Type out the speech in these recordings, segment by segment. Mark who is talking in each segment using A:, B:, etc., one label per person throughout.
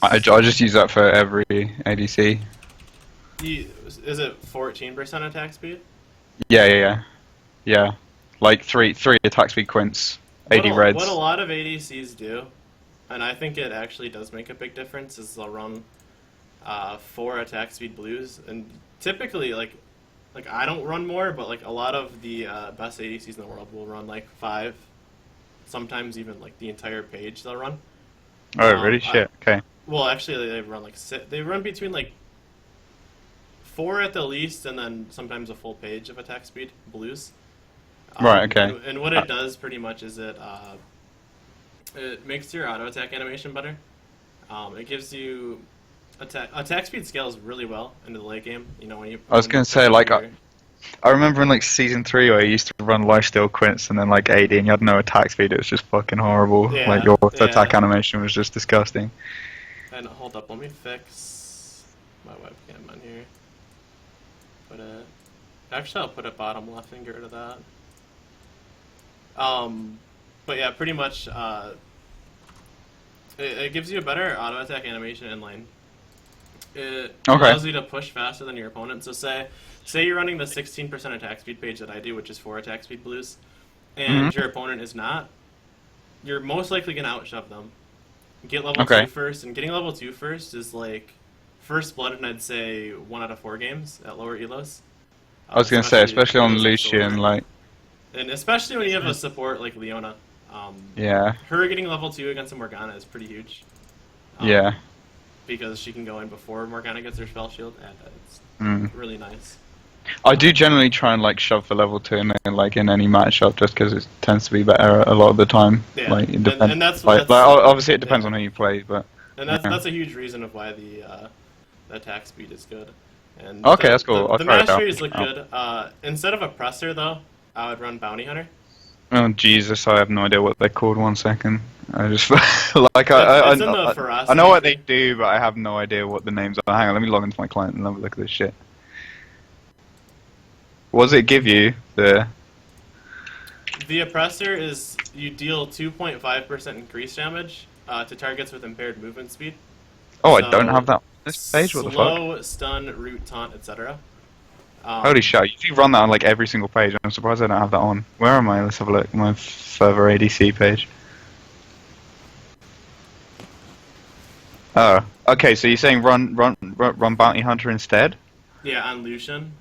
A: I just use that for every ADC.
B: Is it 14% attack speed?
A: Yeah. Like three attack speed quints, 80
B: What a
A: reds.
B: lot of ADCs do, and I think it actually does make a big difference, is they'll run 4 attack speed blues, and typically like I don't run more, but like a lot of the best ADCs in the world will run like 5, sometimes even like the entire page they'll run.
A: Oh, really? Shit. Okay.
B: Well, actually they run like they run between like 4 at the least, and then sometimes a full page of attack speed blues.
A: Right. Okay.
B: And what it does pretty much is it makes your auto attack animation better. It gives you attack speed scales really well into the late game. You know when you.
A: I was gonna say like I remember in like season 3 where you used to run lifesteal quints and then like AD and you had no attack speed. It was just fucking horrible.
B: Yeah,
A: Like your
B: yeah.
A: attack animation was just disgusting.
B: And hold up, let me fix my webcam on here. Put it. Actually, I'll put it bottom left and get rid of that. But yeah, pretty much. It gives you a better auto attack animation in lane. It allows you to push faster than your opponent. So say you're running the 16% attack speed page that I do, which is 4 attack speed blues, and your opponent is not. You're most likely gonna outshove them. Get level 2 first, and getting level 2 first is like first blood, and I'd say 1 out of 4 games at lower elos.
A: I was gonna say, especially on Lucian, like.
B: And especially when you have a support like Leona.
A: Yeah.
B: Her getting level 2 against a Morgana is pretty huge.
A: Yeah.
B: Because she can go in before Morgana gets her spell shield, and it's really nice.
A: I do generally try and like shove for level 2 and like in any matchup just because it tends to be better a lot of the time.
B: Yeah.
A: Like it depends.
B: And that's
A: obviously it depends on who you play, but.
B: And that's a huge reason of why the attack speed is good. And
A: okay, that's cool.
B: The masteries look good. Instead of Oppressor though, I would run Bounty Hunter.
A: Oh Jesus! I have no idea what they're called. 1 second. I just like
B: it's in the ferocity
A: I know what they do, but I have no idea what the names are. Hang on, let me log into my client and have a look at this shit. What does it give you? The
B: Oppressor is you deal 2.5% increased damage to targets with impaired movement speed.
A: Oh, so I don't have that on this page. What the fuck?
B: Slow, stun, root, taunt, etc.
A: Holy shit! I usually run that on like every single page. I'm surprised I don't have that on. Where am I? Let's have a look. My further ADC page. Oh, okay. So you're saying run Bounty Hunter instead?
B: Yeah, on Lucian.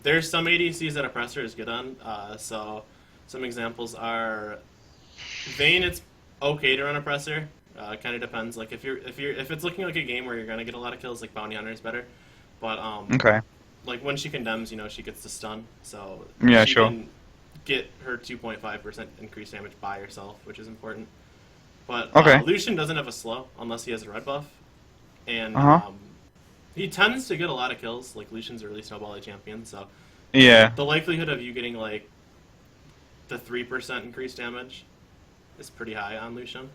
B: There's some ADCs that Oppressor is good on. So some examples are Vayne. It's okay to run Oppressor. Kind of depends. Like if it's looking like a game where you're gonna get a lot of kills, like Bounty Hunter is better. But
A: okay.
B: Like when she condemns, you know, she gets to stun, so
A: yeah,
B: she
A: sure.
B: can get her 2.5% increased damage by herself, which is important. But Lucian doesn't have a slow unless he has a red buff, and he tends to get a lot of kills. Like Lucian's a really snowbally champion, so
A: yeah,
B: the likelihood of you getting like the 3% increased damage is pretty high on Lucian.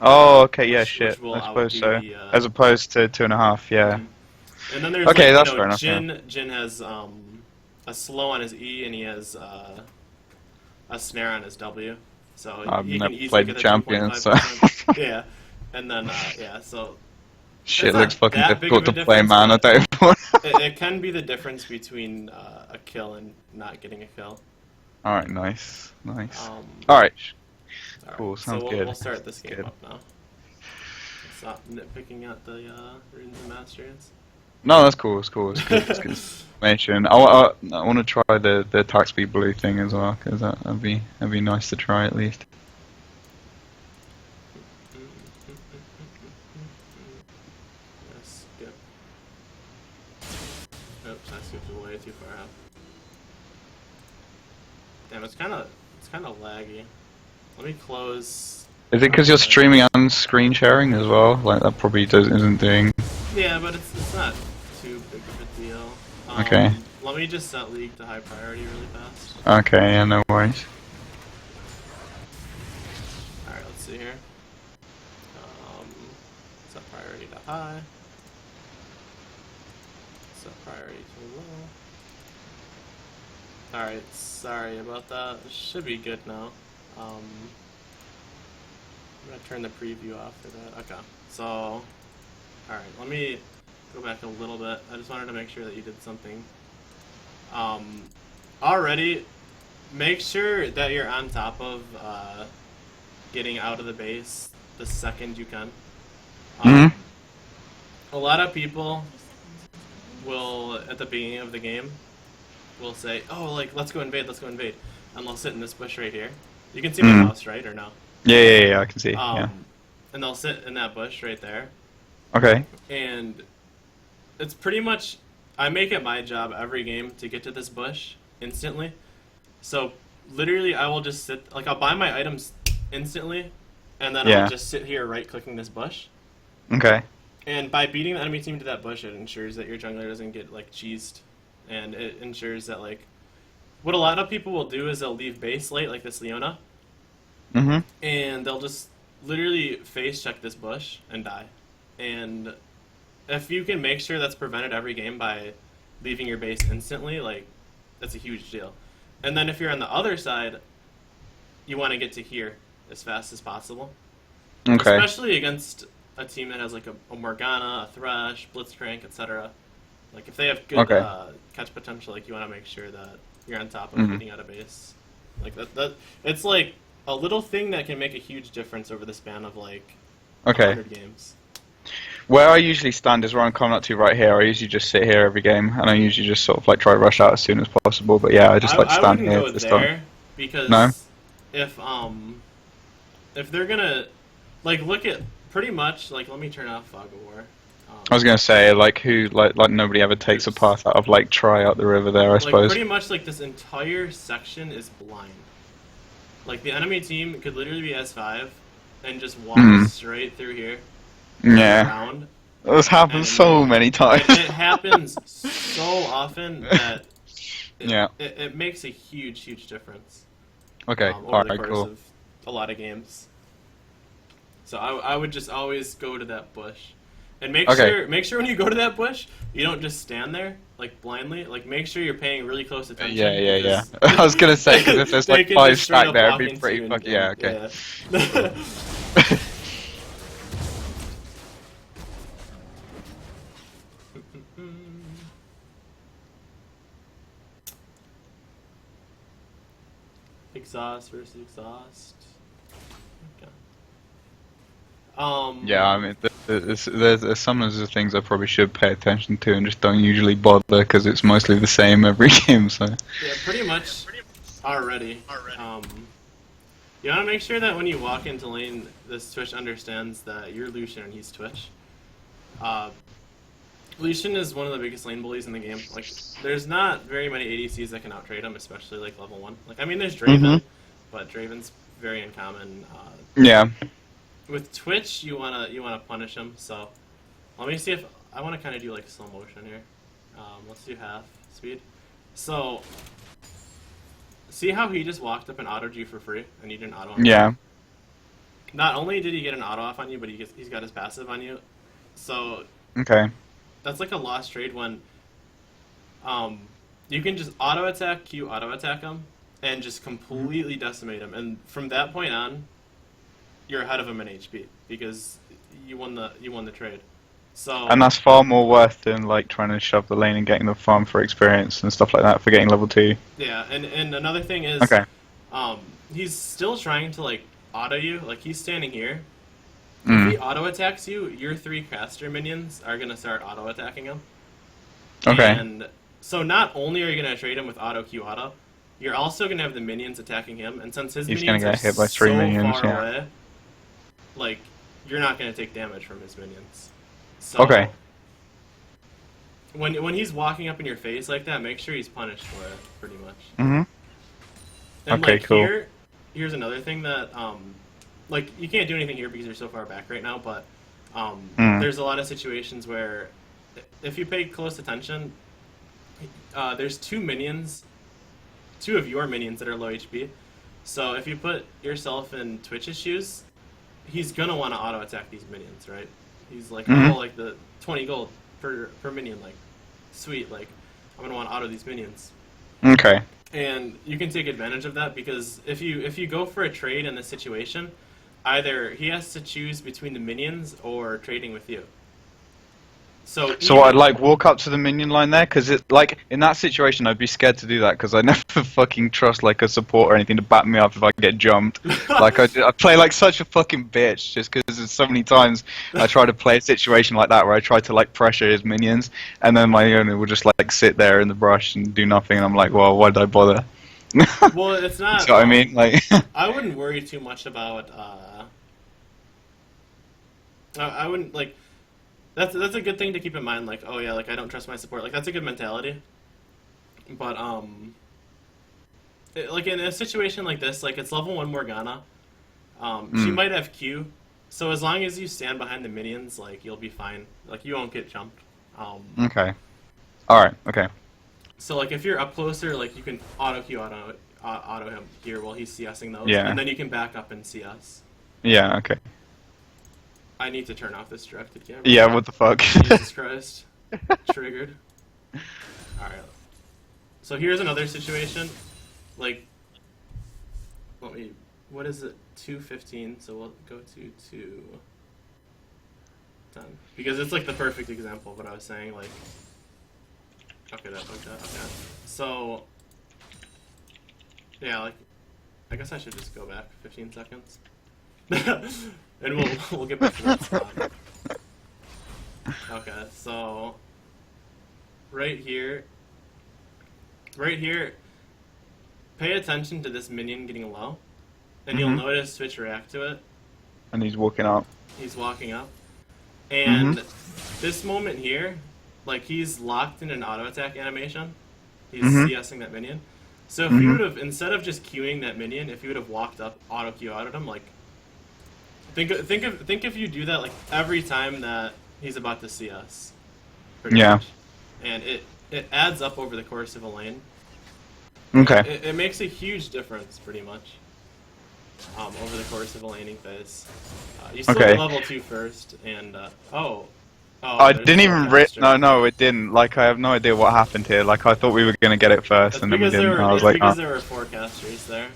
A: Oh, okay, yeah, shit. I suppose so. As opposed to 2.5, yeah.
B: And then there's
A: that's fair enough.
B: Jin has a slow on his E, and he has a snare on his W. So
A: I've
B: he
A: never
B: can easily
A: played
B: get
A: the champion, so
B: yeah. And then so
A: shit looks fucking difficult to play, man. I don't even
B: it can be the difference between a kill and not getting a kill.
A: Alright, nice. Alright. Cool,
B: so
A: sounds good.
B: We'll start this game up now. Stop nitpicking at the runes and masters.
A: No, that's cool. It's good information. I want to try the attack speed blue thing as well, because that'd be nice to try at least.
B: Skip. Oops, I skipped way too far out. Damn, it's kind of laggy. Let me close.
A: Is it because you're streaming and screen sharing as well? Like that probably isn't doing.
B: Yeah, but it's not too big of a deal.
A: Okay.
B: Let me just set League to high priority really fast.
A: Okay, yeah, no worries.
B: Alright, let's see here. Set priority to high. Set priority to low. Alright, sorry about that. It should be good now. I'm gonna turn the preview off for that. Okay, so Alright, let me go back a little bit. I just wanted to make sure that you did something. Already, make sure that you're on top of getting out of the base the second you can. A lot of people will, at the beginning of the game, will say, oh, like, let's go invade, and they'll sit in this bush right here. You can see my mouse, right, or no?
A: Yeah, I can see, yeah.
B: And they'll sit in that bush right there.
A: Okay.
B: And it's pretty much, I make it my job every game to get to this bush instantly. So, literally, I will just sit, like, I'll buy my items instantly, and then I'll just sit here right-clicking this bush.
A: Okay.
B: And by beating the enemy team to that bush, it ensures that your jungler doesn't get, like, cheesed. And it ensures that, like, what a lot of people will do is they'll leave base late, like this Leona. And they'll just literally face check this bush and die. And if you can make sure that's prevented every game by leaving your base instantly, like, that's a huge deal. And then if you're on the other side, you want to get to here as fast as possible.
A: Okay.
B: Especially against a team that has, like, a Morgana, a Thresh, Blitzcrank, etc. Like, if they have good catch potential, like, you want to make sure that you're on top of getting out of base. Like, that it's, like, a little thing that can make a huge difference over the span of, like, 100 games.
A: Where I usually stand is where I'm coming up to right here. I usually just sit here every game, and I usually just sort of, like, try to rush out as soon as possible. But yeah, I just like to stand here.
B: I wouldn't go there, because if they're gonna, like, look at, pretty much, like, let me turn off Fog of War.
A: I was gonna say, like, like nobody ever takes a path out of, like, try out the river there, I suppose.
B: Pretty much, like, this entire section is blind. Like, the enemy team could literally be S5 and just walk straight through here. Around.
A: This happens so many times.
B: It happens so often that it makes a huge difference.
A: Okay,
B: over the course of a lot of games. So I would just always go to that bush. And make sure when you go to that bush, you don't just stand there, like, blindly. Like, make sure you're paying really close attention.
A: Yeah. I was gonna say, because if there's, like, 5 stacked there, it'd be pretty fucking... Yeah, okay.
B: Yeah. Exhaust versus exhaust. Okay.
A: Yeah, I mean, there's some of the things I probably should pay attention to and just don't usually bother because it's mostly the same every game. So. Yeah,
B: pretty much. Already. You want to make sure that when you walk into lane, this Twitch understands that you're Lucian and he's Twitch. Lucian is one of the biggest lane bullies in the game. Like, there's not very many ADCs that can out-trade him, especially, like, level 1. Like, I mean, there's Draven, but Draven's very uncommon.
A: Yeah.
B: With Twitch, you wanna punish him. So, let me see if I want to kind of do, like, slow motion here. Let's do half speed. So, see how he just walked up and auto-G you for free, and you didn't auto him?
A: Yeah.
B: Not only did he get an auto off on you, but he's got his passive on you. So.
A: Okay.
B: That's like a lost trade when you can just auto-attack, Q auto-attack him, and just completely decimate him. And from that point on, you're ahead of him in HP, because you won the trade. So. And
A: that's far more worth than, like, trying to shove the lane and getting the farm for experience and stuff like that for getting level 2.
B: Yeah, and another thing is, he's still trying to, like, auto you. Like, he's standing here. If he auto-attacks you, your 3 caster minions are going to start auto-attacking him.
A: Okay.
B: And so not only are you going to trade him with auto-Q auto, you're also going to have the minions attacking him, and since his minions are hit by 3 minions, far away, like, you're not going to take damage from his minions. So when he's walking up in your face like that, make sure he's punished for it, pretty much. And, like, here's another thing that... like, you can't do anything here because you're so far back right now, but there's a lot of situations where if you pay close attention, there's 2 of your minions that are low HP. So if you put yourself in Twitch's shoes, he's going to want to auto-attack these minions, right? He's like, oh, like, the 20 gold per minion, like, sweet, like, I'm going to want to auto these minions.
A: Okay.
B: And you can take advantage of that because if you go for a trade in this situation, either he has to choose between the minions or trading with you. So
A: I'd like walk up to the minion line there, because it like in that situation I'd be scared to do that because I never fucking trust like a support or anything to back me up if I get jumped. Like I play like such a fucking bitch just because there's so many times I try to play a situation like that where I try to like pressure his minions and then my owner will just like sit there in the brush and do nothing and I'm like, well, why did I bother?
B: Well, it's not.
A: You know what I mean? Like
B: I wouldn't worry too much about. I wouldn't like. That's a good thing to keep in mind. Like, oh yeah, like I don't trust my support. Like that's a good mentality. But like in a situation like this, like it's level 1 Morgana. She might have Q, so as long as you stand behind the minions, like you'll be fine. Like you won't get jumped.
A: okay. All right. Okay.
B: So like if you're up closer, like you can auto Q auto him here while he's CSing those,
A: Yeah.
B: and then you can back up and CS.
A: Yeah. Okay.
B: I need to turn off this directed camera.
A: Yeah. What the fuck?
B: Jesus Christ. Triggered. Alright. So here's another situation. Like, let me. What is it? 2:15. So we'll go to 2:10 because it's like the perfect example of what I was saying. Like, okay, that bugged out. Okay. So, yeah, like, I guess I should just go back 15 seconds, and we'll get back to that spot. Okay, so right here, pay attention to this minion getting low, and you'll notice Twitch react to it.
A: And he's walking up.
B: He's walking up, and this moment here, like he's locked in an auto attack animation. He's CSing that minion. So if you would have, instead of just queuing that minion, if you would have walked up, auto Q out at him, like think if you do that like every time that he's about to CS.
A: Yeah.
B: Much. And it adds up over the course of a lane.
A: Okay.
B: It makes a huge difference, pretty much, over the course of a laning phase. You still get level 2 first, and
A: I didn't even no, it didn't. Like, I have no idea what happened here. Like, I thought we were gonna get it first,
B: That's
A: and then we didn't. I was
B: like,
A: like,
B: because there were forecasters there.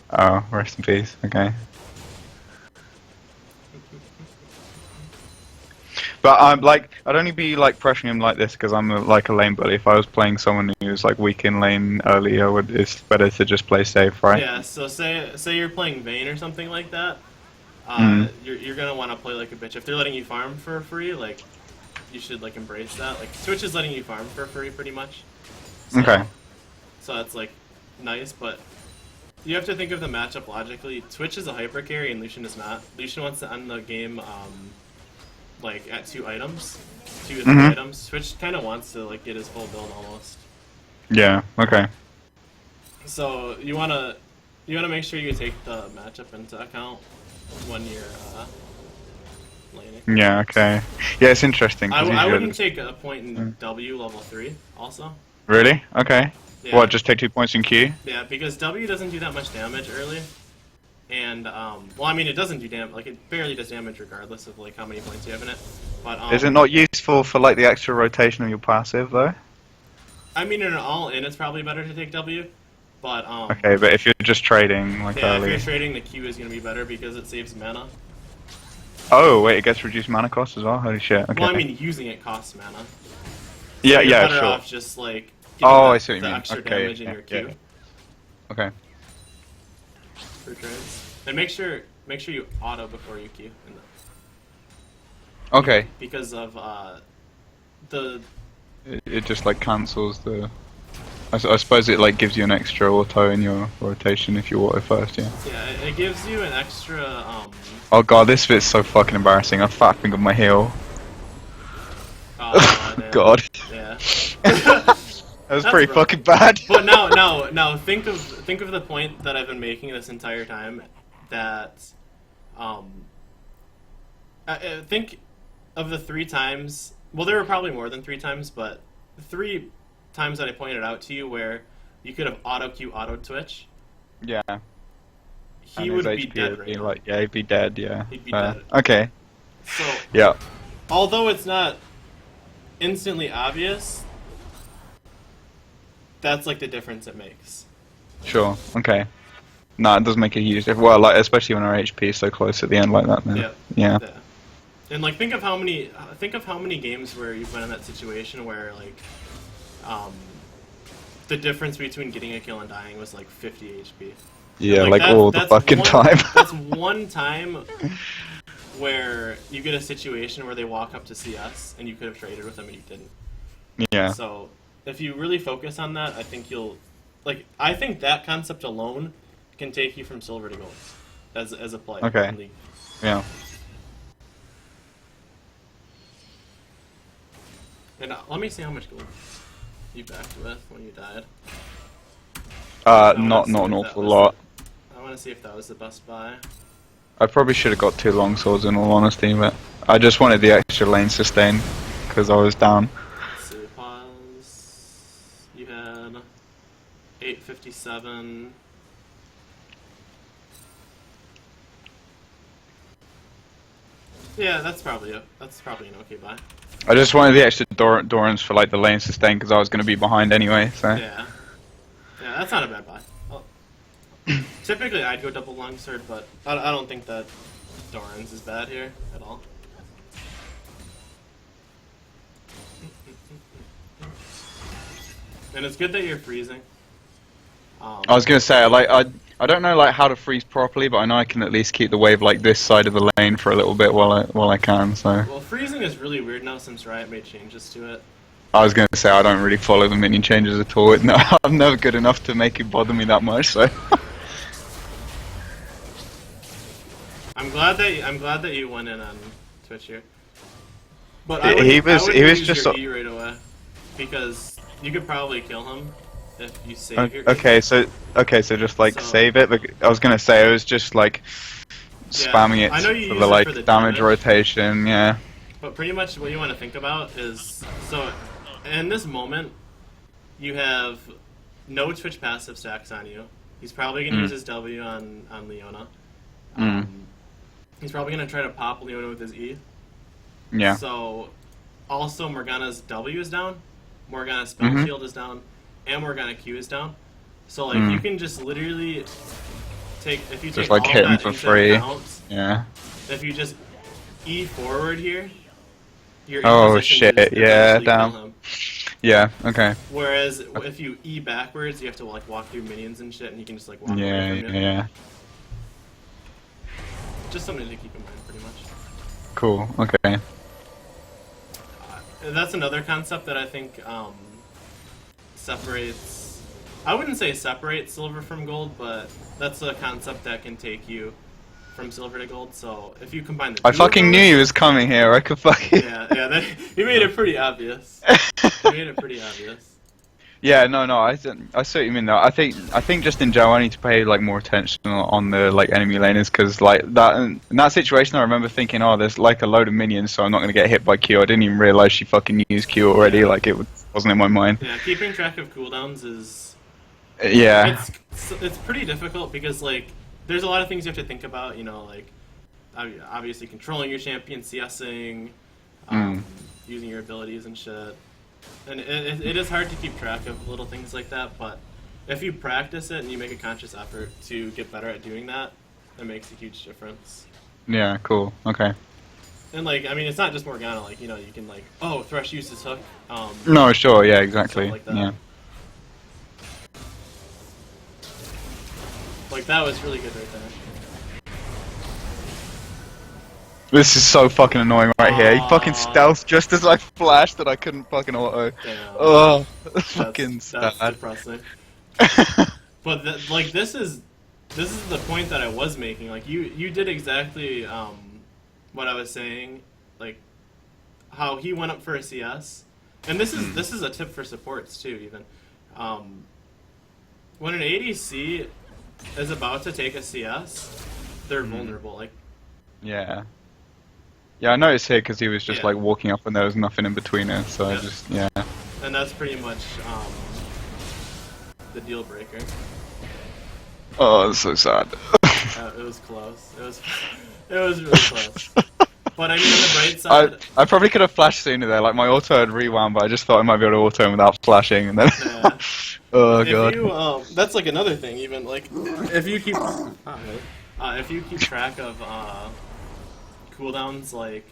A: Oh, rest in peace. Okay. But I'm like, I'd only be like pressuring him like this because I'm like a lane bully. If I was playing someone who's like weak in lane early, it's better to just play safe, right?
B: Yeah. So say you're playing Vayne or something like that. You're gonna want to play like a bitch. If they're letting you farm for free, like you should like embrace that. Like Twitch is letting you farm for free, pretty much. So,
A: Okay.
B: So that's like nice, but you have to think of the matchup logically. Twitch is a hyper carry and Lucian is not. Lucian wants to end the game like at 2 items, 2 or 3 items. Twitch kind of wants to like get his full build almost.
A: Yeah. Okay.
B: So you wanna make sure you take the matchup into account when you're laning.
A: Yeah. Okay. Yeah, it's interesting.
B: I wouldn't take a point in W level 3 also.
A: Really? Okay.
B: Yeah.
A: What? Just take 2 points in Q?
B: Yeah, because W doesn't do that much damage early. And, well, I mean, it doesn't do damage, like, it barely does damage regardless of, like, how many points you have in it. But,
A: is it not useful for, like, the extra rotation of your passive, though?
B: I mean, in an all-in, it's probably better to take W, but,
A: okay, but if you're just trading, like,
B: yeah,
A: early...
B: if you're trading, the Q is going to be better because it saves mana.
A: Oh, wait, it gets reduced mana cost as well? Holy shit, okay.
B: Well, I mean, using it costs mana. So
A: yeah,
B: you're
A: yeah,
B: better
A: sure.
B: off just, like,
A: I see what you
B: the
A: mean.
B: extra
A: Okay,
B: damage in your Q.
A: yeah. Okay.
B: For trades. And make sure you auto before you Q.
A: Okay.
B: Because of the.
A: It just like cancels the. I suppose it like gives you an extra auto in your rotation if you auto first, yeah.
B: Yeah, it gives you an extra.
A: Oh god, this bit's so fucking embarrassing. I fat fingered my heel.
B: Oh,
A: god.
B: Yeah.
A: That was pretty fucking bad.
B: But now think of the point that I've been making this entire time. That, think of the 3 times. Well, there were probably more than 3 times, but 3 times that I pointed out to you where you could have auto Q, auto Twitch.
A: Yeah.
B: He would be dead right now.
A: Like, yeah, he'd be dead. Yeah.
B: He'd be dead.
A: Okay.
B: So.
A: Yeah.
B: Although it's not instantly obvious, that's like the difference it makes.
A: Sure. Okay. No, it does make a huge difference. Well, like especially when our HP is so close at the end like that. Then.
B: Yeah.
A: Yeah.
B: And like think of how many games where you've been in that situation where like the difference between getting a kill and dying was like 50 HP.
A: Yeah, like all the fucking time.
B: That's one time where you get a situation where they walk up to CS and you could have traded with them and you didn't.
A: Yeah.
B: So if you really focus on that, I think you'll I think that concept alone can take you from silver to gold as a player.
A: Okay.
B: In League.
A: Yeah.
B: And let me see how much gold you backed with when you died.
A: Not an awful lot.
B: I want to see if that was the best buy.
A: I probably should have got 2 longswords in all honesty, but I just wanted the extra lane sustain because I was down.
B: Let's see, pause. You had 857. Yeah, that's probably an okay buy.
A: I just wanted the extra Dorans for like the lane sustain because I was going to be behind anyway. So.
B: Yeah, that's not a bad buy. Typically, I'd go double longsword, but I don't think that Doran's is bad here at all. And it's good that you're freezing.
A: I was gonna say, I don't know like how to freeze properly, but I know I can at least keep the wave like this side of the lane for a little bit while I can. So.
B: Well, freezing is really weird now since Riot made changes to it.
A: I was gonna say I don't really follow the minion changes at all. No, I'm never good enough to make it bother me that much. So.
B: I'm glad that you went in on Twitch here. But
A: he was just
B: your E right away because you could probably kill him if you save your E.
A: Okay, so just like save it. But I was gonna say it was just like spamming it for the like damage rotation. Yeah.
B: But pretty much what you want to think about is in this moment you have no Twitch passive stacks on you. He's probably gonna use his W on Leona. He's probably going to try to pop Leona with his E.
A: Yeah.
B: So, also Morgana's W is down, Morgana's spell shield is down, and Morgana Q is down. So, like, you can just literally take
A: like
B: all
A: hit him
B: that
A: for
B: into
A: free.
B: account,
A: Yeah.
B: if you just E forward here, your E
A: oh
B: position
A: shit!
B: is
A: Yeah,
B: eventually kill
A: damn.
B: him.
A: Yeah. Okay.
B: Whereas if you E backwards, you have to like walk through minions and shit, and he can just like walk away from you.
A: Yeah.
B: Just something to keep in mind, pretty much.
A: Cool. Okay.
B: That's another concept that I think separates. I wouldn't say separate silver from gold, but that's a concept that can take you from silver to gold. So if you combine the two
A: I fucking knew he was coming here. I could fucking.
B: Yeah. You made it pretty obvious.
A: Yeah, no, I see what you mean though. I think just in general I need to pay like more attention on the like enemy laners because like that in that situation I remember thinking, oh, there's like a load of minions, so I'm not gonna get hit by Q. I didn't even realize she fucking used Q already.
B: Yeah.
A: Like it wasn't in my mind.
B: Yeah, keeping track of cooldowns is.
A: Yeah.
B: It's pretty difficult because like there's a lot of things you have to think about. You know, like obviously controlling your champion, CSing, using your abilities and shit. And it is hard to keep track of little things like that, but if you practice it and you make a conscious effort to get better at doing that, it makes a huge difference.
A: Yeah, cool. Okay.
B: And like, I mean, it's not just Morgana. Like, you know, you can like, oh, Thresh uses hook.
A: No, sure. Yeah, exactly.
B: Like that.
A: Yeah.
B: Like that was really good right there.
A: This is so fucking annoying right here. He fucking stealth just as I flashed and I couldn't fucking auto.
B: Damn.
A: Oh, fucking sad.
B: That's depressing. But like this is the point that I was making. Like you did exactly what I was saying. Like how he went up for a CS, and this is a tip for supports too. Even when an ADC is about to take a CS, they're vulnerable. Like
A: yeah, I noticed here because he was just like walking up and there was nothing in between it, so I just
B: And that's pretty much the deal breaker.
A: Oh, that's so sad.
B: It was close. It was really close. But I mean, on the bright side,
A: I probably could have flashed sooner there. Like my auto had rewound, but I just thought I might be able to auto him without flashing, and then. Oh god.
B: That's like another thing. Even like if you keep track of cooldowns, like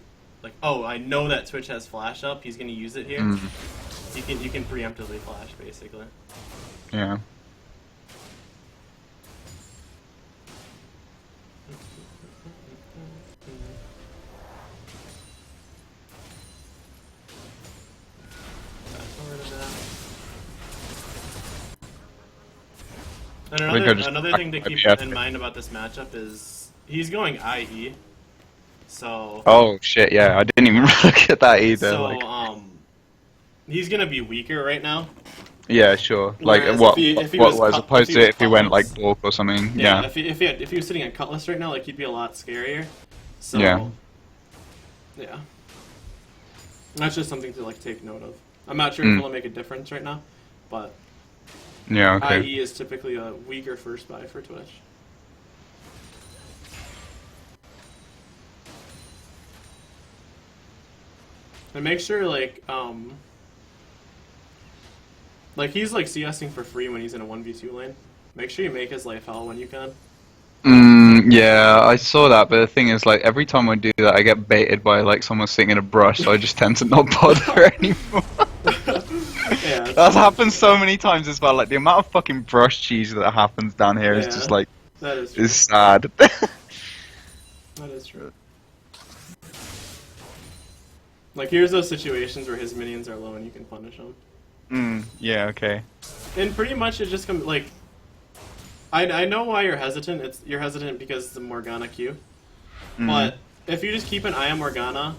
B: like, oh, I know that Twitch has flash up. He's gonna use it here. You can preemptively flash basically.
A: Yeah.
B: And another thing to keep in mind about this matchup is he's going IE, so.
A: Oh shit! Yeah, I didn't even look at that either.
B: So
A: like...
B: he's gonna be weaker right now.
A: Yeah, sure. Like what? As opposed to if he went like Bork or something. Yeah.
B: If he was sitting on Cutlass right now, like he'd be a lot scarier. So.
A: Yeah.
B: Yeah. That's just something to like take note of. I'm not sure if it'll make a difference right now, but.
A: Yeah, okay.
B: IE is typically a weaker first buy for Twitch. And make sure, like he's like CSing for free when he's in a 1v2 lane. Make sure you make his life hell when you can.
A: Yeah, I saw that, but the thing is, like, every time I do that, I get baited by, like, someone sitting in a brush, so I just tend to not bother anymore.
B: Yeah,
A: that's happened so many times as well. Like the amount of fucking brush cheese that happens down here is just like is sad.
B: That is true. Like here's those situations where his minions are low and you can punish them.
A: Yeah. Okay.
B: And pretty much it just comes like. I know why you're hesitant. You're hesitant because it's a Morgana Q. But if you just keep an eye on Morgana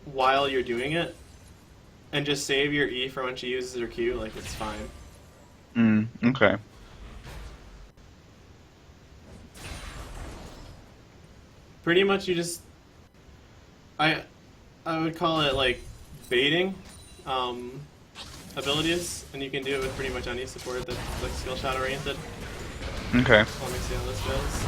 B: while you're doing it. And just save your E for when she uses her Q, like, it's fine.
A: Okay.
B: Pretty much you just... I would call it, like, baiting abilities, and you can do it with pretty much any support that's, like, skill shot oriented.
A: Okay.
B: Let me see how this goes.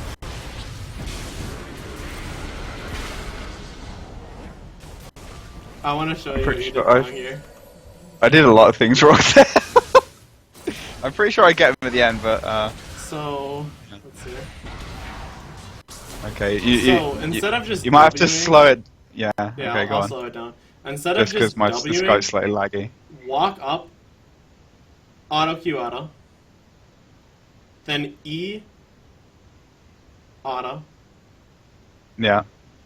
B: I want to show you what you did wrong here.
A: I did a lot of things wrong there. I'm pretty sure I get him at the end, but
B: So, let's see.
A: Okay,
B: instead of just
A: you might have to slow it. Yeah.
B: Yeah,
A: okay,
B: I'll slow it down. Instead
A: just
B: of just
A: because the Skype's slightly laggy.
B: Walk up, auto Q auto, then E auto.
A: Yeah.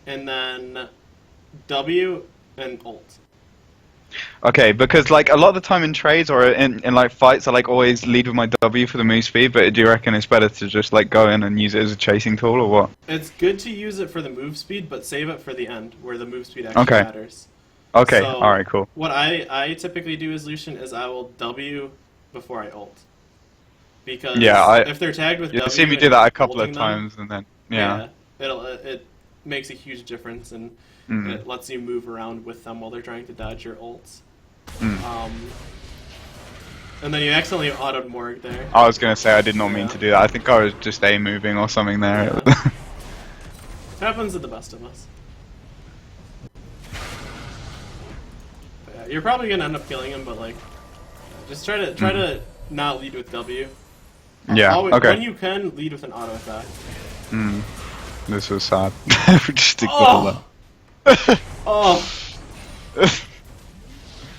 B: And then W and ult.
A: Okay, because like a lot of the time in trades or in like fights, I like always lead with my W for the move speed. But do you reckon it's better to just like go in and use it as a chasing tool or what?
B: It's good to use it for the move speed, but save it for the end where the move speed actually matters.
A: Okay.
B: So
A: all right. Cool.
B: What I typically do as Lucian is I will W before I ult. Because if they're tagged with W,
A: you've seen me do that a couple of times, and then
B: it makes a huge difference and. It lets you move around with them while they're trying to dodge your ults. And then you accidentally autoed Morg there.
A: I was going to say I did not mean to do that. I think I was just A-moving or something there.
B: Yeah. It happens to the best of us. But yeah, you're probably going to end up killing him, but like, just try to not lead with W.
A: Yeah, okay.
B: When you can, lead with an auto attack.
A: This was sad. Just ignore that.
B: But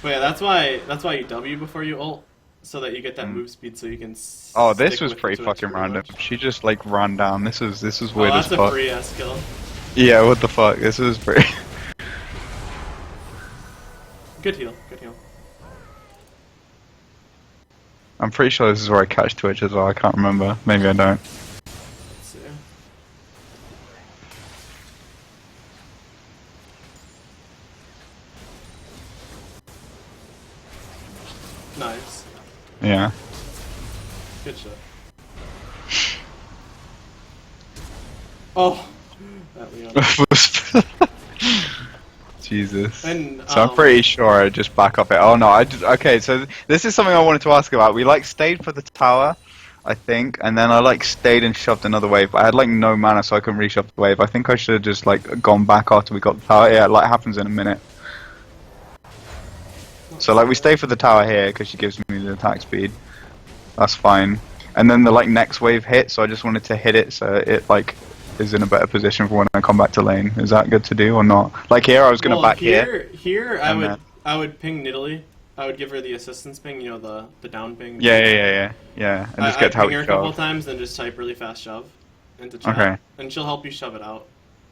B: yeah, that's why you W before you ult, so that you get that move speed, so you can.
A: Oh, this was pretty fucking random. She just like ran down. This was weird as fuck.
B: That's a free ass kill.
A: Yeah, what the fuck? This was pretty.
B: Good heal. Good heal.
A: I'm pretty sure this is where I catch Twitch as well. I can't remember. Maybe I don't.
B: Nice.
A: Yeah.
B: Good shot. Oh! That Leon.
A: Jesus.
B: And,
A: so I'm pretty sure I just back up it. Oh no, okay, so this is something I wanted to ask about. We like stayed for the tower, I think, and then I like stayed and shoved another wave. I had like no mana, so I couldn't really shove the wave. I think I should have just like gone back after we got the tower. Yeah, like happens in a minute. So like we stay for the tower here because she gives me the attack speed. That's fine. And then the like next wave hit, so I just wanted to hit it so it like is in a better position for when I come back to lane. Is that good to do or not? Like here, I was gonna back here.
B: Here, I would ping Nidalee. I would give her the assistance ping, you know, the down ping.
A: Yeah. And just get
B: ping her a couple times, then just type really fast shove into chat. Okay. And she'll help you shove it out.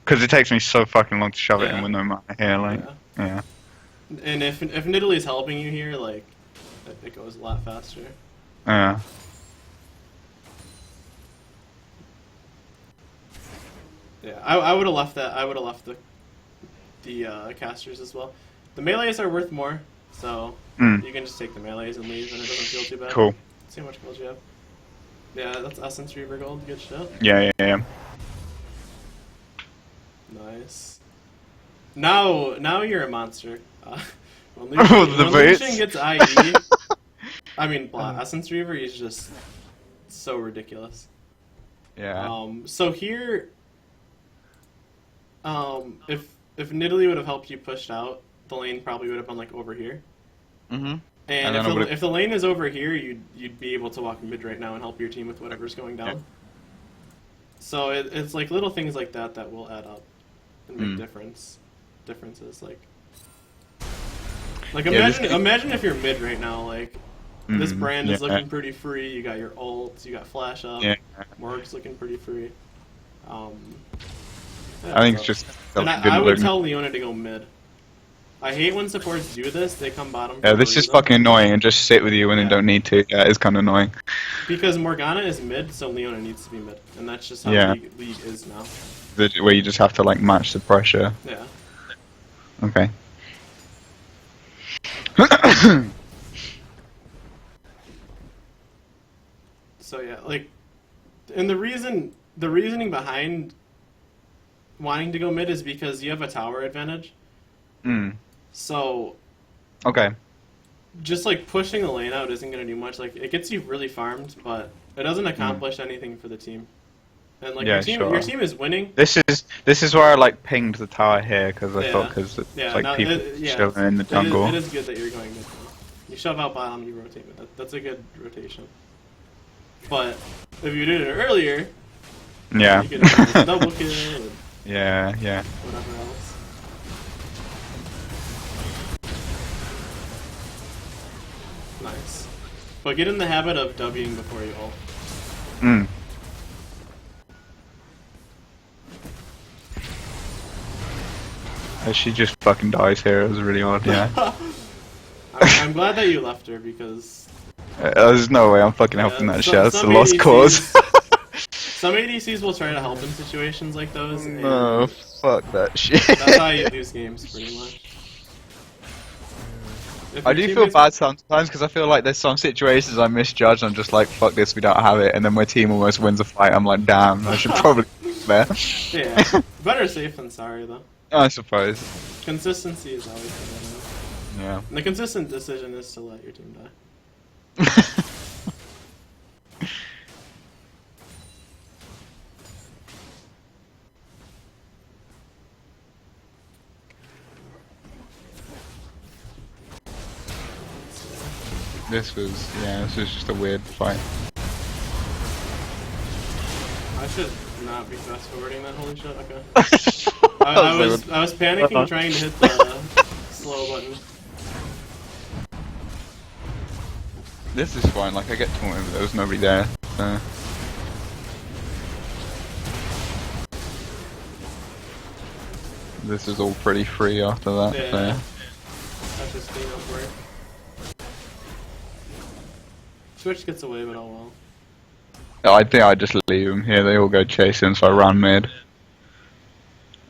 A: Because it takes me so fucking long to shove it in with no mana here, like, yeah.
B: And if Nidalee is helping you here, like, it goes a lot faster.
A: Yeah.
B: Yeah, I would have left that. I would have left the casters as well. The melees are worth more, so you can just take the melees and leave, and it doesn't feel too bad.
A: Cool.
B: See how much gold you have. Yeah, that's Essence Reaver gold. Good shit.
A: Yeah.
B: Nice. Now you're a monster. When
A: Lucian
B: gets IE, I mean, Essence Reaver is just so ridiculous.
A: Yeah.
B: So here, if Nidalee would have helped you pushed out, the lane probably would have been like over here.
A: Mm-hmm.
B: And if the lane is over here, you'd be able to walk mid right now and help your team with whatever's going down. Yeah. So it's like little things like that that will add up and make differences. Like imagine if you're mid right now, like this brand is looking pretty free. You got your ults, you got flash up. Yeah. Morg's looking pretty free.
A: I think it's just.
B: And I would tell Leona to go mid. I hate when supports do this. They come bottom.
A: Yeah, this is fucking annoying and just sit with you when they don't need to. Yeah, it's kind of annoying.
B: Because Morgana is mid, so Leona needs to be mid, and that's just how League is now.
A: Where you just have to like match the pressure.
B: Yeah.
A: Okay.
B: So yeah, like, and the reasoning behind wanting to go mid is because you have a tower advantage. So.
A: Okay.
B: Just like pushing the lane out isn't gonna do much. Like it gets you really farmed, but it doesn't accomplish anything for the team. And like your team is winning.
A: This is where I like pinged the tower here because I thought it's like people shoving in the jungle.
B: It is good that you're going mid. You shove out bottom, you rotate mid. That's a good rotation. But if you did it earlier, you could have double kill. And whatever else. Nice. But get in the habit of Wing before you ult.
A: She just fucking dies here. It was really odd, yeah.
B: I'm glad that you left her because...
A: there's no way I'm fucking helping that shit. It's a lost cause.
B: Some ADCs will try to help in situations like those.
A: No, fuck that shit.
B: That's how you lose games, pretty much.
A: I do feel bad sometimes because I feel like there's some situations I misjudge. I'm just like, fuck this, we don't have it, and then my team almost wins a fight. I'm like, damn, I should probably be there.
B: Yeah, better safe than sorry though.
A: I suppose.
B: Consistency is always better.
A: Yeah.
B: And the consistent decision is to let your team die.
A: This was just a weird fight.
B: I should not be fast forwarding that, holy shit, okay. I was panicking trying to hit the slow button.
A: This is fine, like I get taunted but there was nobody there. So. This is all pretty free after that.
B: Yeah.
A: So.
B: That's just clean up work. Switch gets away, but oh well.
A: I think I just leave them here. They all go chasing, so I ran mid.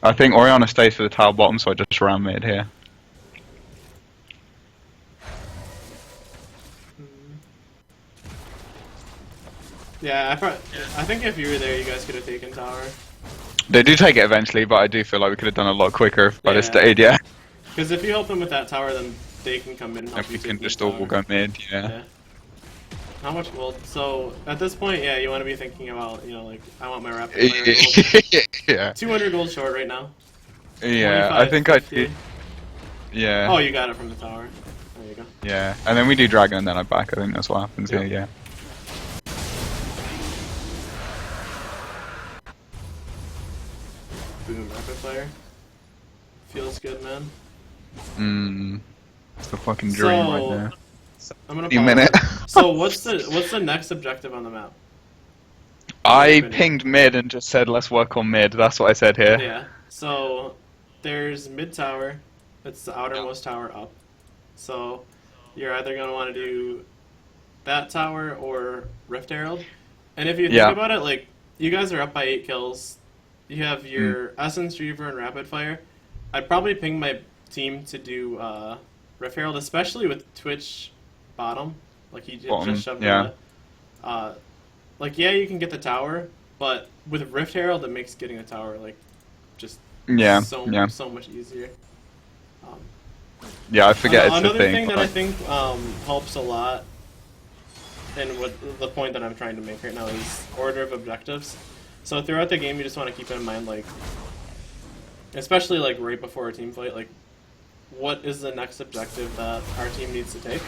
A: I think Orianna stays for the tower bottom, so I just ran mid here.
B: Yeah, I think if you were there, you guys could have taken tower.
A: They do take it eventually, but I do feel like we could have done a lot quicker if I just stayed, yeah.
B: Because if you help them with that tower, then they can come in and help you.
A: If we can just all go mid, yeah.
B: How much gold? So at this point, yeah, you want to be thinking about, you know, like I want my rapid fire gold.
A: Yeah.
B: 200 gold short right now.
A: Yeah, I think I did. Yeah.
B: Oh, you got it from the tower. There you go.
A: Yeah, and then we do dragon and then I back. I think that's what happens here. Yeah.
B: fire. Feels good, man.
A: It's the fucking dream right there.
B: I'm gonna
A: A minute.
B: So what's the next objective on the map?
A: I pinged mid and just said let's work on mid. That's what I said here.
B: Yeah. So there's mid tower. It's the outermost tower up. So you're either gonna want to do that tower or Rift Herald. And if you think about it, like you guys are up by 8 kills. You have your Essence Reaver and Rapid Fire. I'd probably ping my team to do Rift Herald, especially with Twitch bottom. Like he just shoved it. Like you can get the tower, but with Rift Herald, it makes getting a tower like just so much easier.
A: Yeah, I forget it's a
B: another
A: thing.
B: Thing that I think helps a lot, and what the point that I'm trying to make right now is order of objectives. So throughout the game, you just want to keep in mind, like, especially like right before a team fight, like, what is the next objective that our team needs to take?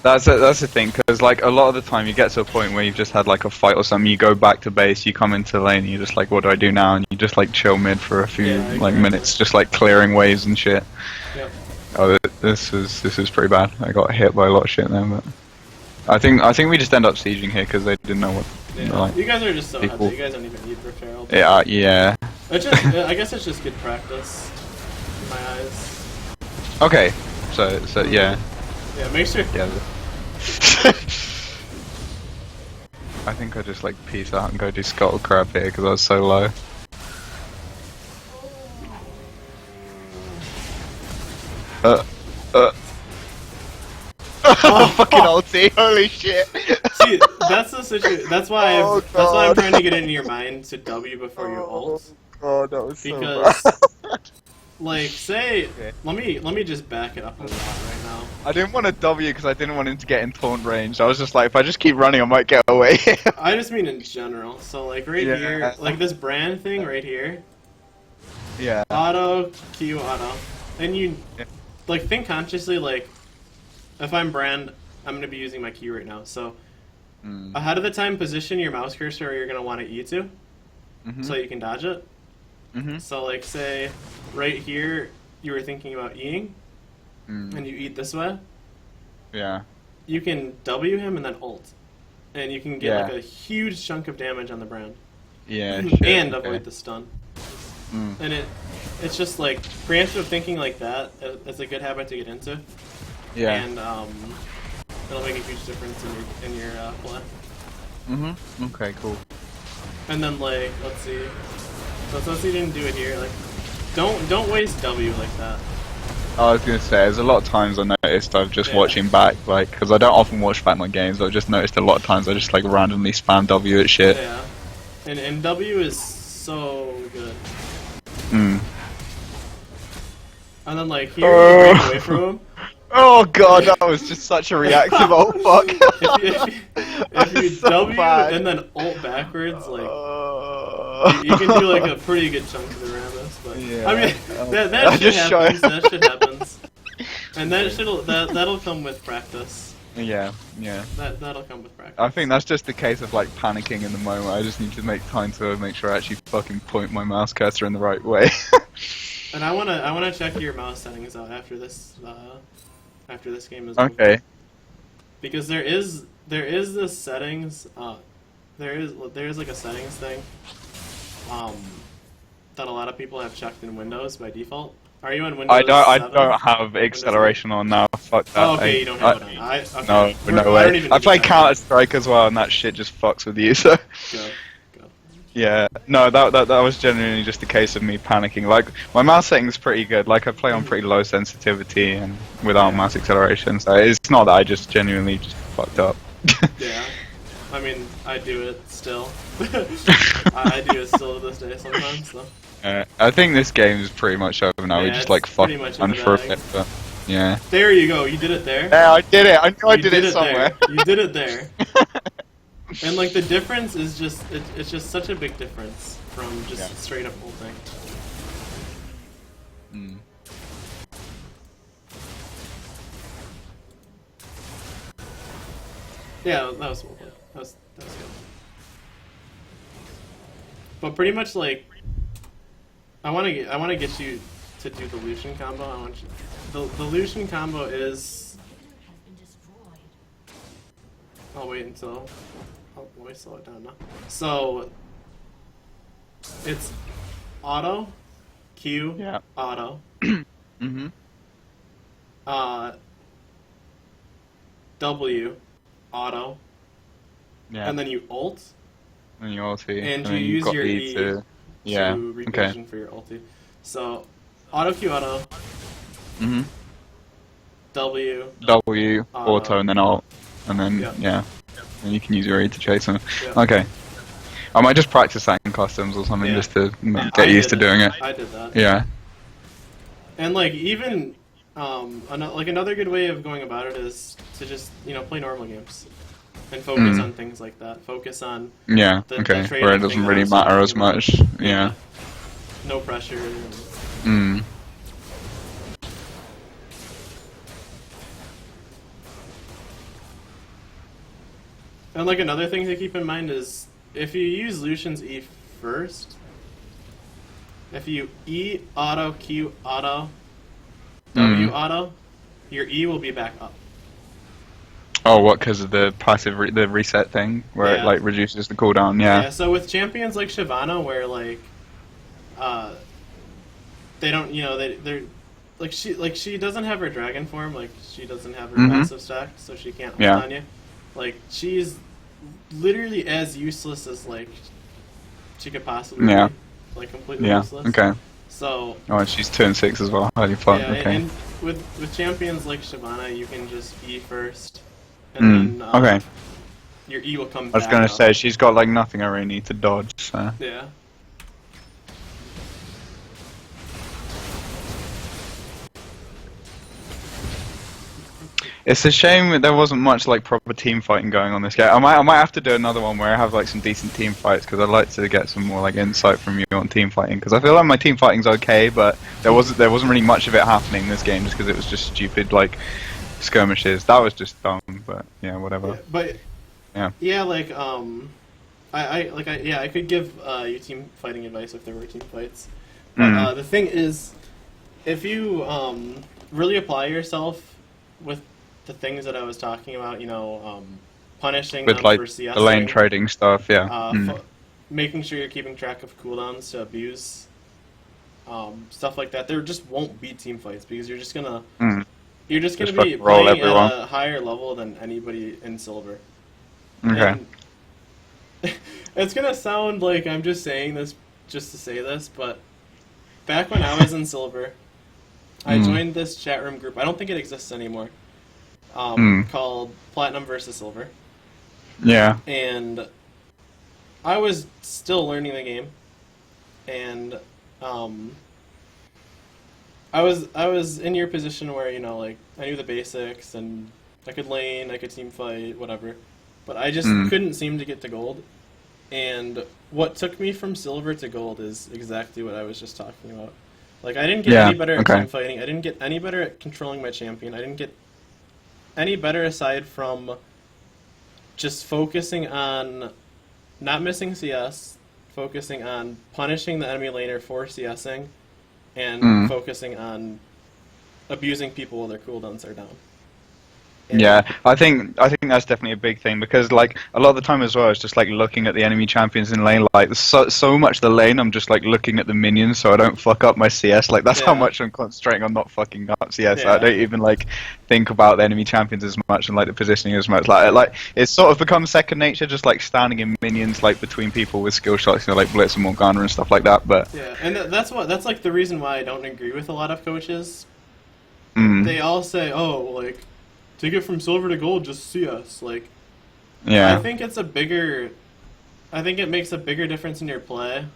A: That's the thing, because like a lot of the time you get to a point where you've just had like a fight or something, you go back to base, you come into lane, and you're just like, what do I do now? And you just like chill mid for a few minutes, just like clearing waves and shit.
B: Yep.
A: Oh, this is pretty bad. I got hit by a lot of shit there, but I think we just end up sieging here because they didn't know what.
B: Like, you guys are just so happy. You guys don't even need Rift Herald.
A: Yeah.
B: It's just, I guess it's just good practice in my eyes.
A: Okay, so yeah.
B: Yeah, make sure.
A: Yeah. I think I just like peace out and go do Scuttle Crab here because I was so low. Fucking ulti! Holy shit!
B: See, that's the situation. That's why I'm trying to get into your mind to W before you ult.
A: Oh, that was
B: because,
A: so bad.
B: Like, say, let me just back it up a lot right now.
A: I didn't want to W because I didn't want him to get in taunt range. I was just like, if I just keep running, I might get away.
B: I just mean in general. So like here, like this brand thing right here.
A: Yeah.
B: Auto, Q, auto, and you like think consciously. Like, if I'm brand, I'm gonna be using my Q right now. So ahead of the time, position your mouse cursor where you're gonna want to E to, so you can dodge it. So like say right here you were thinking about Eing and you eat this way.
A: Yeah.
B: You can W him and then ult. And you can get like a huge chunk of damage on the brand.
A: Yeah.
B: And avoid the stun. And it's just like preemptive thinking like that is a good habit to get into.
A: Yeah.
B: And it'll make a huge difference in your play.
A: Okay, cool.
B: And then like let's see. So since you didn't do it here, like don't waste W like that.
A: I was gonna say, there's a lot of times I noticed I've just watching back, like, because I don't often watch back my games. I've just noticed a lot of times I just like randomly spam W at shit.
B: Yeah, and W is so good. And then like here, you break away from him.
A: Oh god, that was just such a reactive old fuck.
B: if you W and then ult backwards, like you can do like a pretty good chunk of the Rammus. But I mean, that shit happens. That shit happens, and that'll come with practice.
A: Yeah.
B: That'll come with practice.
A: I think that's just the case of like panicking in the moment. I just need to make time to make sure I actually fucking point my mouse cursor in the right way.
B: And I wanna check your mouse settings out after this game is over.
A: Okay.
B: Because there is this settings there is like a settings thing that a lot of people have checked in Windows by default. Are you on Windows?
A: I don't have acceleration on now. Fuck that.
B: Oh, okay, you don't have it on. Okay.
A: No way. I play Counter Strike as well, and that shit just fucks with you. So.
B: Go.
A: Yeah, no, that was genuinely just a case of me panicking. Like, my mouse setting's pretty good. Like, I play on pretty low sensitivity and without mouse acceleration, so it's not that I just genuinely just fucked up.
B: Yeah, I mean, I do it still. I do it still to this day sometimes, so.
A: I think this game is pretty much over now. We just, like, fucking run for it, but, yeah.
B: There you go, you did it there.
A: Yeah, I did it. I knew I did it somewhere.
B: You did it there. And like the difference is just it's just such a big difference from just straight up ulting. Yeah, that was well played. That was good. But pretty much like I want to get you to do the Lucian combo. I want you. The Lucian combo is. I'll wait until. Oh, let me slow it down now. So. It's auto, Q,
A: yeah.
B: auto.
A: Mhm.
B: W, auto.
A: Yeah.
B: And then you ult.
A: And your ulti.
B: And you
A: then
B: use
A: got
B: your
A: E
B: E
A: to
B: reposition for your ulti. So, auto Q auto.
A: Mhm.
B: W.
A: W auto and then ult, and then yeah, and you can use your E to chase them.
B: Yep.
A: Okay. I might just practice that in customs or something just to get used to doing it.
B: I did that.
A: Yeah.
B: And like even another good way of going about it is to just play normal games and focus on things like that. Focus on
A: the where it doesn't really matter as much. Yeah.
B: No pressure.
A: Mm.
B: And like another thing to keep in mind is if you use Lucian's E first, if you E auto, Q auto, W auto, your E will be back up.
A: Oh, what? Because of the passive, the reset thing, where it like reduces the cooldown. Yeah.
B: Yeah. So with champions like Shyvana, where like, they don't, they're like she doesn't have her dragon form, like she doesn't have her passive stack, so she can't ult on you. Like she's literally as useless as like she could possibly be. Like completely useless.
A: Okay.
B: So.
A: Oh, and she's 2 and 6 as well. Holy fuck.
B: Yeah,
A: okay.
B: and with champions like Shyvana, you can just E first, and then
A: okay.
B: your E will come back.
A: I was gonna say she's got like nothing I really need to dodge. So.
B: Yeah.
A: It's a shame that there wasn't much like proper team fighting going on this game. I might have to do another one where I have like some decent team fights because I'd like to get some more like insight from you on team fighting because I feel like my team fighting's okay, but there wasn't really much of it happening in this game just because it was just stupid like skirmishes. That was just dumb, but yeah, whatever.
B: Yeah, like I could give you team fighting advice if there were team fights. But the thing is, if you really apply yourself with the things that I was talking about, punishing
A: with
B: them
A: like
B: for CSing,
A: the lane trading stuff,
B: making sure you're keeping track of cooldowns to abuse, stuff like that. There just won't be team fights because you're just gonna be playing at a higher level than anybody in silver.
A: Okay.
B: And it's gonna sound like I'm just saying this just to say this, but back when I was in silver, I joined this chat room group. I don't think it exists anymore. Called Platinum versus Silver.
A: Yeah.
B: And I was still learning the game, and I was in your position where like I knew the basics and I could lane, I could team fight, whatever, but I just couldn't seem to get to gold. And what took me from silver to gold is exactly what I was just talking about. Like, I didn't get any better at team fighting. I didn't get any better at controlling my champion. I didn't get any better aside from just focusing on not missing CS, focusing on punishing the enemy laner for CSing, and focusing on abusing people while their cooldowns are down. And
A: yeah, I think that's definitely a big thing because like a lot of the time as well, it's just like looking at the enemy champions in lane. Like so much the lane, I'm just like looking at the minions so I don't fuck up my CS. Like that's how much I'm concentrating on not fucking up CS. I don't even like think about the enemy champions as much and like the positioning as much. Like it's sort of become second nature, just like standing in minions like between people with skill shots, like Blitz and Morgana and stuff like that. But
B: yeah, and that's like the reason why I don't agree with a lot of coaches. They all say, oh, like, to get from silver to gold, just CS. Like, I think it makes a bigger difference in your play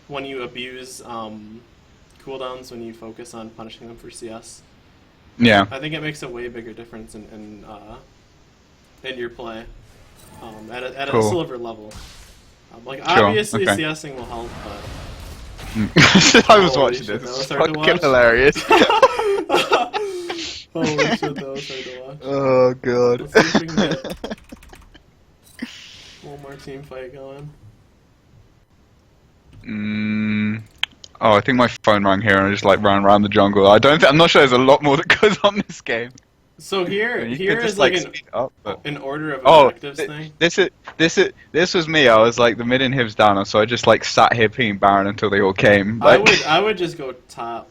B: when you abuse cooldowns, when you focus on punishing them for CS.
A: Yeah.
B: I think it makes a way bigger difference in your play at a silver level. Obviously, CSing will help, but...
A: I was watching this. It's fucking hilarious.
B: Holy shit, that was hard to watch.
A: Oh god.
B: Let's see if we can get one more team fight going.
A: Oh, I think my phone rang here and I just like ran around the jungle. I'm not sure there's a lot more that goes on this game.
B: So here
A: just,
B: is like
A: speed up, but...
B: an order of
A: Oh,
B: objectives thing.
A: this was me. I was like the mid inhibs down, so I just like sat here pinging Baron until they all came. Like...
B: I would just go top.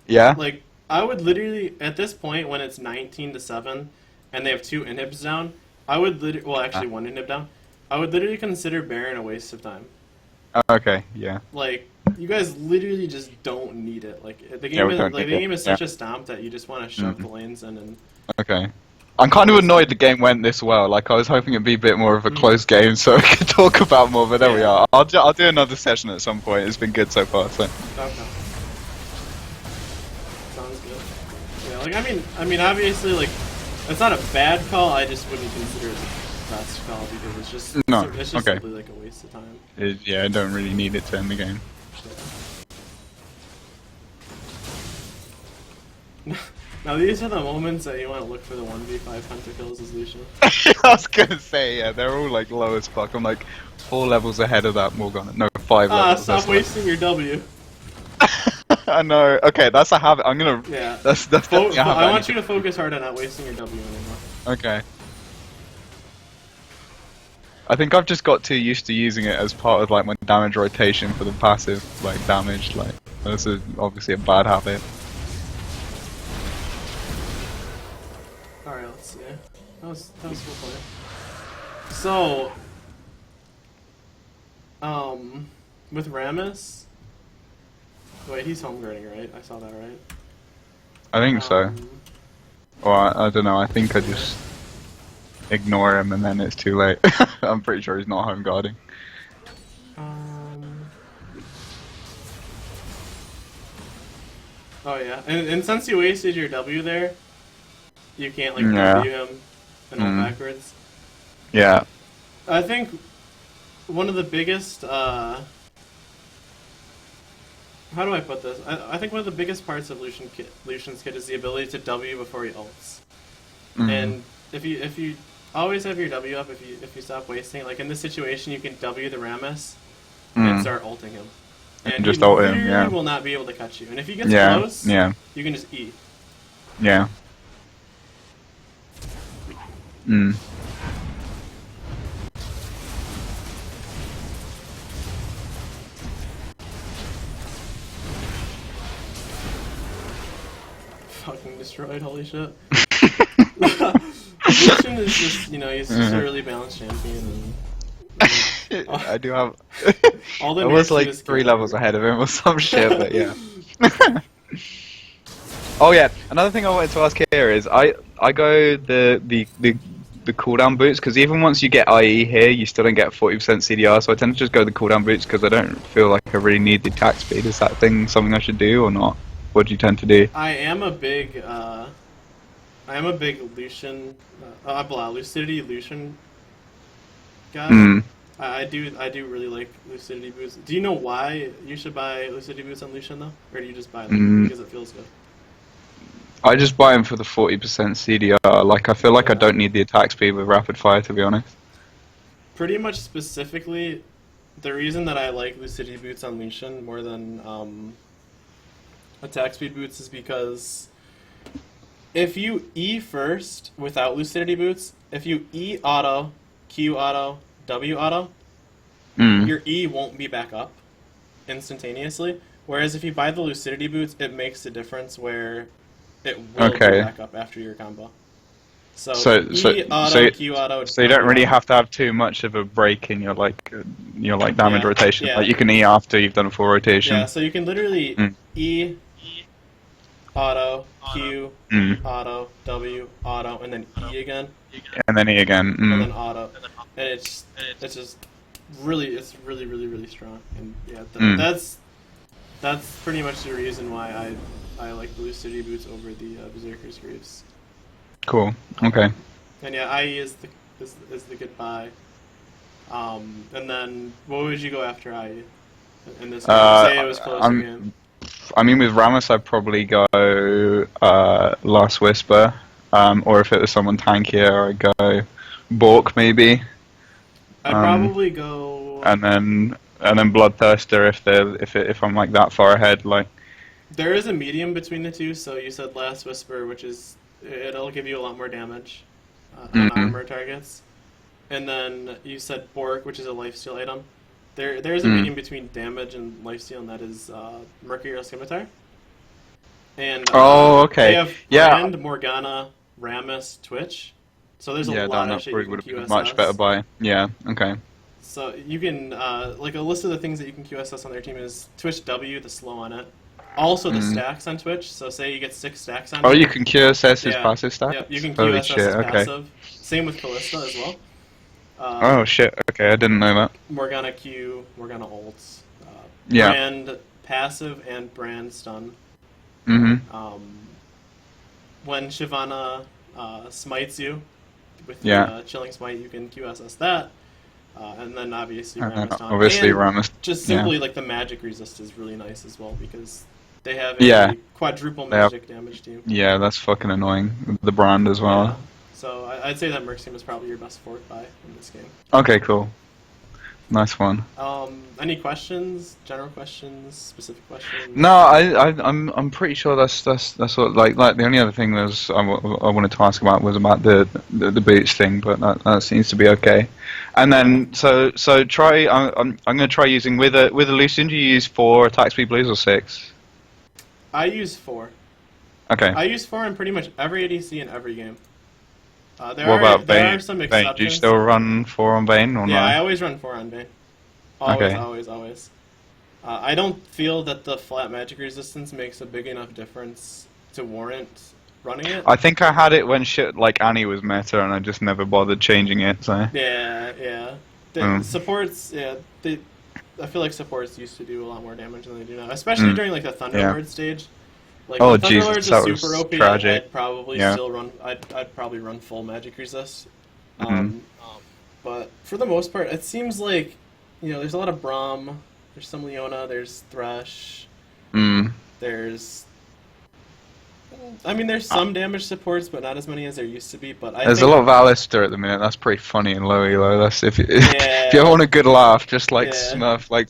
A: Yeah.
B: Like I would literally at this point when it's 19-7 and they have 2 inhibs down, I would actually 1 inhib down. I would literally consider Baron a waste of time.
A: Okay. Yeah.
B: Like you guys literally just don't need it. Like the game is such a stomp that you just want to shove the lanes in and.
A: Okay. I'm kind of annoyed the game went this well. Like I was hoping it'd be a bit more of a close game, so we could talk about more. But there we are. I'll do another session at some point. It's been good so far. So.
B: Okay. Sounds good. Yeah. Like I mean, obviously, like it's not a bad call. I just wouldn't consider it the best call because it's just simply like a waste of time.
A: Yeah, I don't really need it to end the game.
B: Yeah. Now these are the moments that you want to look for the 1v5 pentakills as Lucian.
A: I was gonna say, yeah, they're all like low as fuck. I'm like 4 levels ahead of that Morgana. No, 5 levels.
B: Stop wasting your W.
A: I know. Okay, that's a habit. I'm gonna.
B: Yeah.
A: That's definitely a habit.
B: I want you to focus hard on not wasting your W anymore.
A: Okay. I think I've just got too used to using it as part of like my damage rotation for the passive like damage. Like that's obviously a bad habit.
B: Alright, let's see. That was cool play. So, with Rammus, wait, he's home guarding, right? I saw that, right?
A: I think so. Or I don't know. I think I just ignore him and then it's too late. I'm pretty sure he's not home guarding.
B: Oh yeah, and since you wasted your W there, you can't like W him and hold backwards.
A: Yeah.
B: I think one of the biggest how do I put this? I think one of the biggest parts of Lucian's kit is the ability to W before he ults. And if you always have your W up, if you stop wasting, like in this situation, you can W the Rammus and start ulting him. And
A: just
B: he
A: ult him, yeah.
B: will not be able to catch you. And if he gets close, you can just E.
A: Yeah.
B: Fucking destroyed, holy shit. Lucian is just, he's just a really balanced champion. And,
A: I do have...
B: all the
A: I was like 3 levels ahead of him or some shit, but yeah. Oh yeah, another thing I wanted to ask here is I go the cooldown boots because even once you get IE here, you still don't get 40% CDR. So I tend to just go the cooldown boots because I don't feel like I really need the attack speed. Is that thing something I should do or not? What do you tend to do?
B: I am a big Lucian, Lucidity Lucian guy. I do really like Lucidity boots. Do you know why you should buy Lucidity boots on Lucian though, or do you just buy them because it feels good?
A: I just buy them for the 40% CDR. Like I feel like I don't need the attack speed with rapid fire, to be honest.
B: Pretty much specifically, the reason that I like Lucidity boots on Lucian more than attack speed boots is because if you E first without Lucidity boots, if you E auto, Q auto, W auto, your E won't be back up instantaneously. Whereas if you buy the Lucidity boots, it makes a difference where it will be back up after your combo. So E auto, Q auto.
A: So you don't really have to have too much of a break in your damage rotation.
B: Yeah.
A: Like you can E after you've done a full rotation.
B: Yeah, so you can literally E auto, Q, auto, W, auto, and then E again.
A: And then E again.
B: And then auto. And it's really strong. And yeah, that's pretty much the reason why I like the Lucidity boots over the Berserker's Greaves.
A: Cool. Okay.
B: And yeah, IE is the good buy. And then what would you go after IE in this game? Say it was close again.
A: I mean, with Rammus, I'd probably go Last Whisper, or if it was someone tankier, I'd go Bork maybe.
B: I'd probably go.
A: And then and then Bloodthirster if I'm like that far ahead, like.
B: There is a medium between the two. So you said Last Whisper, which is it'll give you a lot more damage on armor targets, and then you said Bork, which is a lifesteal item. There's a medium between damage and lifesteal, and that is Mercurial Scimitar. And
A: okay.
B: They have Brand, Morgana, Rammus, Twitch. So there's a lot of shit you can QSS.
A: Much better buy. Yeah. Okay.
B: So you can like a list of the things that you can QSS on their team is Twitch W, the slow on it. Also the stacks on Twitch. So say you get 6 stacks on.
A: Oh, you can QSS his passive stack.
B: Yep, you can QSS his passive. Same with Callista as well.
A: Oh shit! Okay, I didn't know that.
B: Morgana Q, Morgana ults, Brand passive and Brand stun. When Shyvana smites you with the Chilling Smite, you can QSS that, and then obviously Rammus stun.
A: Obviously Rammus.
B: Just simply like the magic resist is really nice as well because they have a quadruple magic damage team.
A: Yeah, that's fucking annoying. The Brand as well.
B: Yeah. So I'd say that Merc team is probably your best fort buy in this game.
A: Okay, cool. Nice one.
B: Any questions? General questions? Specific questions?
A: No, I'm pretty sure that's what like the only other thing was I wanted to ask about was about the boots thing, but that seems to be okay. And then so try I'm gonna try using with a Lucian. Do you use 4 attack speed blues or 6?
B: I use 4.
A: Okay.
B: I use 4 in pretty much every ADC in every game.
A: What about Bane?
B: There are some exceptions.
A: Do you still run 4 on Bane or no?
B: Yeah, I always run 4 on Bane. Always. I don't feel that the flat magic resistance makes a big enough difference to warrant running it.
A: I think I had it when shit like Annie was meta, and I just never bothered changing it. So.
B: Yeah. Supports, I feel like supports used to do a lot more damage than they do now, especially during like the Thunderlord stage. Like,
A: Jesus, that was
B: super OP.
A: tragic.
B: I'd probably still run. I'd probably run full magic resist. But for the most part, it seems like there's a lot of Braum. There's some Leona. There's Thresh. There's some damage supports, but not as many as there used to be. But
A: there's a lot of Alistair at the minute. That's pretty funny and low elo. That's if you want a good laugh, just like Smurf, like